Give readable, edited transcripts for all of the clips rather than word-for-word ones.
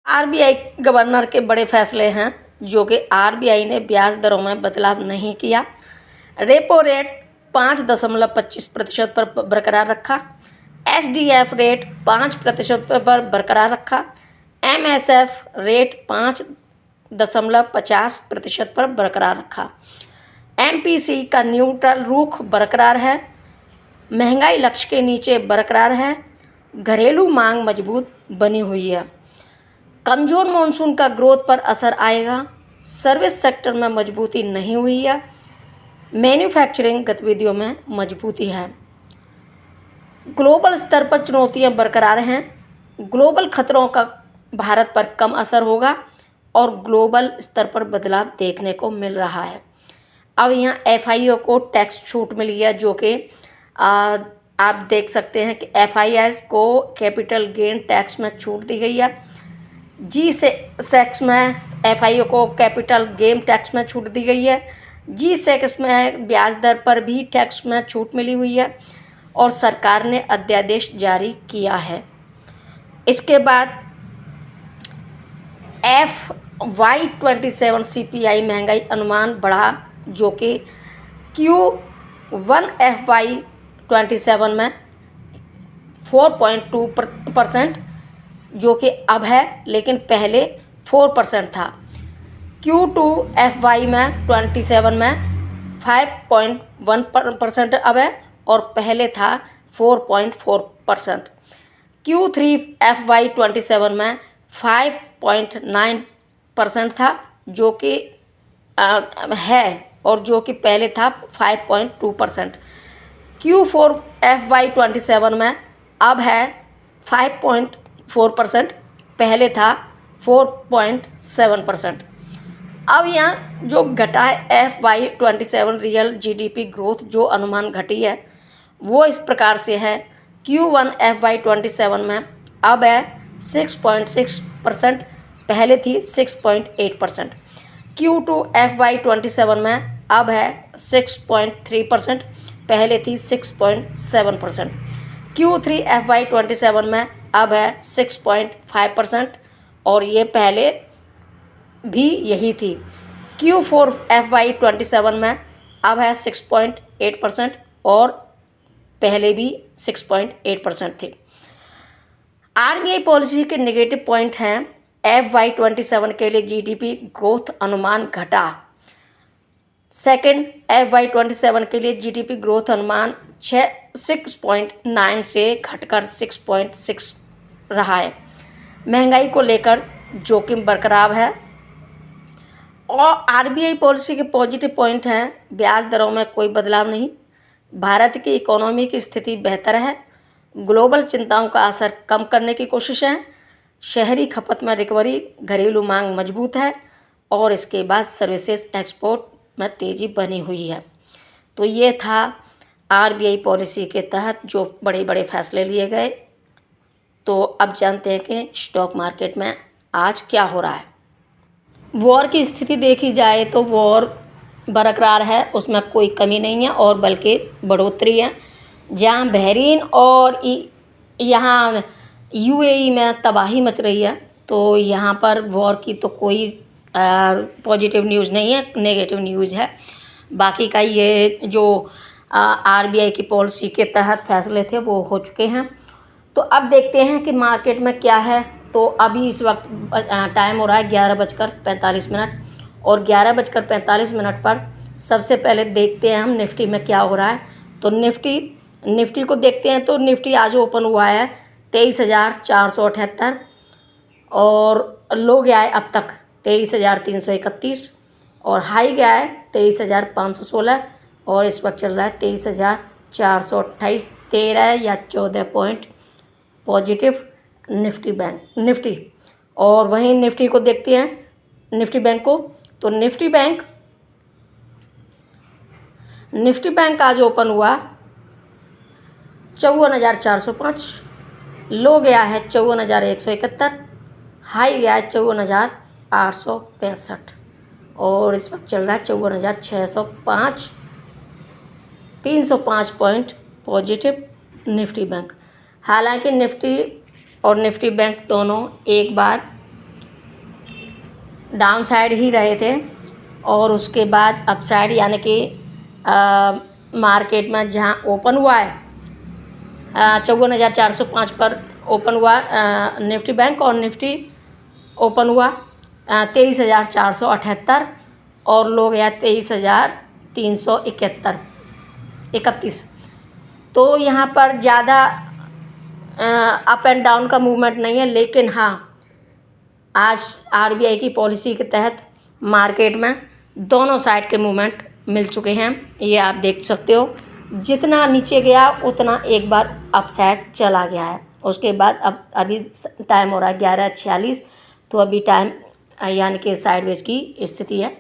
RBI governor के बड़े फैसले हैं, जो कि आरबीआई ने ब्याज दरों में बदलाव नहीं किया। रेपो रेट 5.25% पर बरकरार रखा। एसडीएफ रेट 5% पर बरकरार रखा। एमएसएफ रेट 5.50% पर बरकरार रखा। एमपीसी का न्यूट्रल रुख बरकरार है। महंगाई लक्ष्य के नीचे बरकरार है। घरेलू मांग मजबूत बनी हुई है। कमज़ोर मॉनसून का ग्रोथ पर असर आएगा। सर्विस सेक्टर में मजबूती नहीं हुई है। मैन्युफैक्चरिंग गतिविधियों में मजबूती है। ग्लोबल स्तर पर चुनौतियां बरकरार हैं। ग्लोबल खतरों का भारत पर कम असर होगा और ग्लोबल स्तर पर बदलाव देखने को मिल रहा है। अब यहाँ एफआईओ को टैक्स छूट मिली है, जो कि आप देख सकते हैं कि एफआईएस को कैपिटल गेन टैक्स में छूट दी गई है। जी सेक्स में एफआईओ को कैपिटल गेन टैक्स में छूट दी गई है। जी सेक्स में ब्याज दर पर भी टैक्स में छूट मिली हुई है और सरकार ने अध्यादेश जारी किया है। इसके बाद FY27 CPI महंगाई अनुमान बढ़ा, जो कि Q1 FY27 में 4.2%, जो कि अब है, लेकिन पहले 4% था। Q2 FY में 27 में 5.1% अब है और पहले था 4.4%। Q3 FY27 में 5.9% था, जो कि है और जो कि पहले था 5.2%। Q4 FY27 में अब है 5.4%, पहले था 4.7%। अब यहाँ जो घटा है FY27 रियल जीडीपी ग्रोथ जो अनुमान घटी है वो इस प्रकार से है। Q1 FY27 में अब है 6.6%, पहले थी 6.8%। Q2 FY27 में अब है 6.3%, पहले थी 6.7%। Q3 FY27 में अब है 6.5% और ये पहले भी यही थी। Q4 FY27 में अब है 6.8% और पहले भी 6.8% थी। आरबीआई पॉलिसी के नेगेटिव पॉइंट हैं। FY27 के लिए जीडीपी ग्रोथ अनुमान घटा। सेकंड, FY27 के लिए जीडीपी ग्रोथ अनुमान 6.9 से घटकर 6.6 रहा है। महंगाई को लेकर जोखिम बरकरार है। और आरबीआई पॉलिसी के पॉजिटिव पॉइंट हैं, ब्याज दरों में कोई बदलाव नहीं। भारत की इकोनॉमी की स्थिति बेहतर है। ग्लोबल चिंताओं का असर कम करने की कोशिश है। शहरी खपत में रिकवरी, घरेलू मांग मजबूत है और इसके बाद सर्विसेज एक्सपोर्ट में तेज़ी बनी हुई है। तो ये था आरबीआई पॉलिसी के तहत जो बड़े बड़े फैसले लिए गए। तो अब जानते हैं कि स्टॉक मार्केट में आज क्या हो रहा है। वॉर की स्थिति देखी जाए तो वॉर बरकरार है, उसमें कोई कमी नहीं है और बल्कि बढ़ोतरी है। जहाँ बहरीन और यहाँ यूएई में तबाही मच रही है, तो यहाँ पर वॉर की तो कोई पॉजिटिव न्यूज़ नहीं है, नेगेटिव न्यूज़ है। बाकी का ये जो आरबीआई की पॉलिसी के तहत फैसले थे वो हो चुके हैं। तो अब देखते हैं कि मार्केट में क्या है। तो अभी इस वक्त टाइम हो रहा है 11:45 और 11:45 पर सबसे पहले देखते हैं हम निफ्टी में क्या हो रहा है। तो निफ्टी को देखते हैं। तो निफ्टी आज ओपन हुआ है 23,478 और लो गया है अब तक 23,331 और हाई गया है 23,516 और इस वक्त चल रहा है 23,428। 13 या 14 पॉइंट पॉजिटिव निफ्टी। और वहीं निफ्टी को देखते हैं, निफ्टी बैंक को। तो निफ्टी बैंक आज ओपन हुआ 54,405, लो गया है 54,171, हाई गया है 54,865 और इस वक्त चल रहा है 54,605। 305 पॉइंट पॉजिटिव निफ्टी बैंक। हालांकि निफ्टी और निफ्टी बैंक दोनों एक बार डाउन साइड ही रहे थे और उसके बाद अप साइड यानी कि मार्केट में जहां ओपन हुआ है 54,405 पर ओपन हुआ निफ्टी बैंक, और निफ्टी ओपन हुआ 23,478 और लो गया 23,331। तो यहाँ पर ज़्यादा अप एंड डाउन का मूवमेंट नहीं है, लेकिन हाँ आज आरबीआई की पॉलिसी के तहत मार्केट में दोनों साइड के मूवमेंट मिल चुके हैं। ये आप देख सकते हो, जितना नीचे गया उतना एक बार अप साइड चला गया है। उसके बाद अब अभी टाइम हो रहा है 11:46, तो अभी टाइम यानी कि साइडवेज की स्थिति है।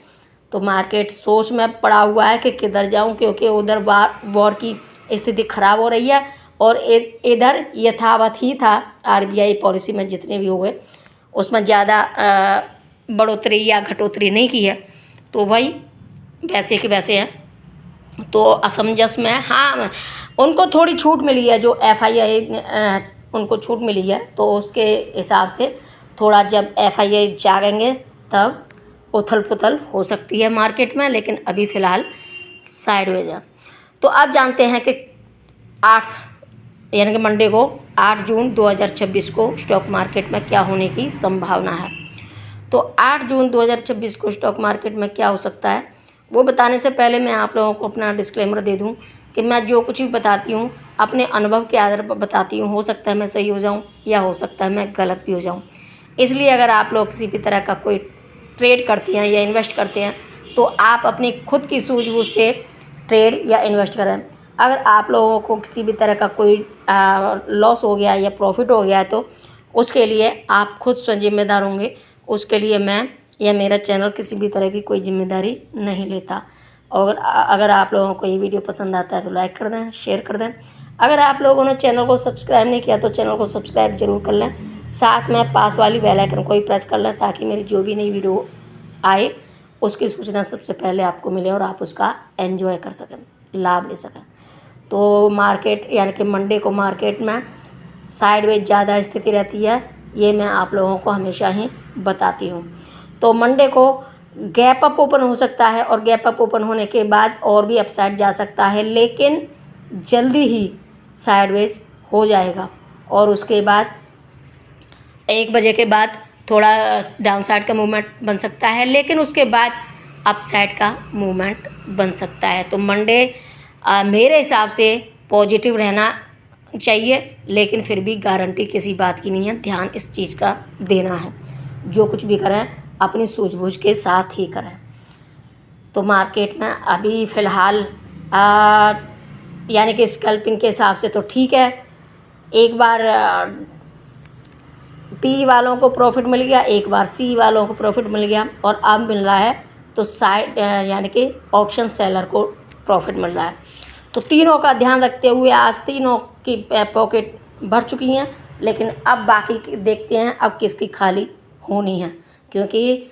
तो मार्केट सोच में पड़ा हुआ है कि किधर जाऊं, क्योंकि उधर वॉर की स्थिति ख़राब हो रही है और इधर यथावत ही था। आरबीआई पॉलिसी में जितने भी हुए उसमें ज़्यादा बढ़ोतरी या घटोतरी नहीं की है, तो वही वैसे के वैसे हैं। तो असमंजस में हाँ उनको थोड़ी छूट मिली है, जो एफआईआई उनको छूट मिली है, तो उसके हिसाब से थोड़ा जब एफआईआई जागेंगे तब उथल पुथल हो सकती है मार्केट में, लेकिन अभी फ़िलहाल साइडवेज है। तो अब जानते हैं कि 8 यानी कि मंडे को 8 जून 2026 को स्टॉक मार्केट में क्या होने की संभावना है। तो 8 जून 2026 को स्टॉक मार्केट में क्या हो सकता है वो बताने से पहले मैं आप लोगों को अपना डिस्क्लेमर दे दूं कि मैं जो कुछ भी बताती हूं अपने अनुभव के आधार पर बताती हूं। हो सकता है मैं सही हो जाऊं या हो सकता है मैं गलत भी हो जाऊं। इसलिए अगर आप लोग किसी भी तरह का कोई ट्रेड करते हैं या इन्वेस्ट करते हैं तो आप अपनी खुद की सूझबूझ से ट्रेड या इन्वेस्ट करें। अगर आप लोगों को किसी भी तरह का कोई लॉस हो गया या प्रॉफिट हो गया है तो उसके लिए आप खुद स्वयं जिम्मेदार होंगे। उसके लिए मैं या मेरा चैनल किसी भी तरह की कोई जिम्मेदारी नहीं लेता। और अगर आप लोगों को ये वीडियो पसंद आता है तो लाइक कर दें, शेयर कर दें। अगर आप लोगों ने चैनल को सब्सक्राइब नहीं किया तो चैनल को सब्सक्राइब जरूर कर लें, साथ में पास वाली बेल आइकन को भी प्रेस कर लें, ताकि मेरी जो भी नई वीडियो आए उसकी सूचना सबसे पहले आपको मिले और आप उसका एंजॉय कर सकें, लाभ ले सकें। तो मार्केट यानी कि मंडे को मार्केट में साइडवेज ज़्यादा स्थिति रहती है, ये मैं आप लोगों को हमेशा ही बताती हूँ। तो मंडे को गैप अप ओपन हो सकता है और गैप अप ओपन होने के बाद और भी अपसाइड जा सकता है, लेकिन जल्दी ही साइडवेज हो जाएगा और उसके बाद 1 बजे के बाद थोड़ा डाउन साइड का मूवमेंट बन सकता है, लेकिन उसके बाद अप साइड का मूवमेंट बन सकता है। तो मंडे मेरे हिसाब से पॉजिटिव रहना चाहिए, लेकिन फिर भी गारंटी किसी बात की नहीं है। ध्यान इस चीज़ का देना है, जो कुछ भी करें अपनी सूझबूझ के साथ ही करें। तो मार्केट में अभी फ़िलहाल यानी कि स्कैल्पिंग के हिसाब से तो ठीक है। एक बार पी वालों को प्रॉफिट मिल गया, एक बार सी वालों को प्रॉफिट मिल गया और अब मिल रहा है तो साइड यानी कि ऑप्शन सेलर को प्रॉफिट मिल रहा है। तो तीनों का ध्यान रखते हुए आज तीनों की पॉकेट भर चुकी हैं, लेकिन अब बाकी देखते हैं अब किसकी खाली होनी है, क्योंकि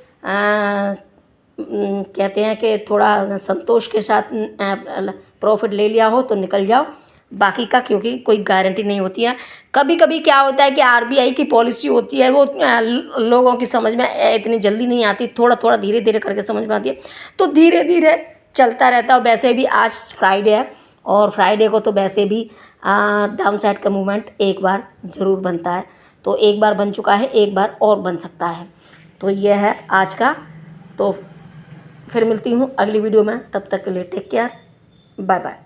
कहते हैं कि थोड़ा संतोष के साथ प्रॉफिट ले लिया हो तो निकल जाओ, बाकी का क्योंकि कोई गारंटी नहीं होती है। कभी कभी क्या होता है कि आरबीआई की पॉलिसी होती है वो लोगों की समझ में इतनी जल्दी नहीं आती, थोड़ा थोड़ा धीरे धीरे करके समझ में आती है, तो धीरे धीरे चलता रहता है। वैसे भी आज फ्राइडे है और फ्राइडे को तो वैसे भी डाउन साइड का मूवमेंट एक बार ज़रूर बनता है। तो एक बार बन चुका है, एक बार और बन सकता है। तो यह है आज का। तो फिर मिलती हूँ अगली वीडियो में, तब तक के लिए टेक केयर, बाय बाय।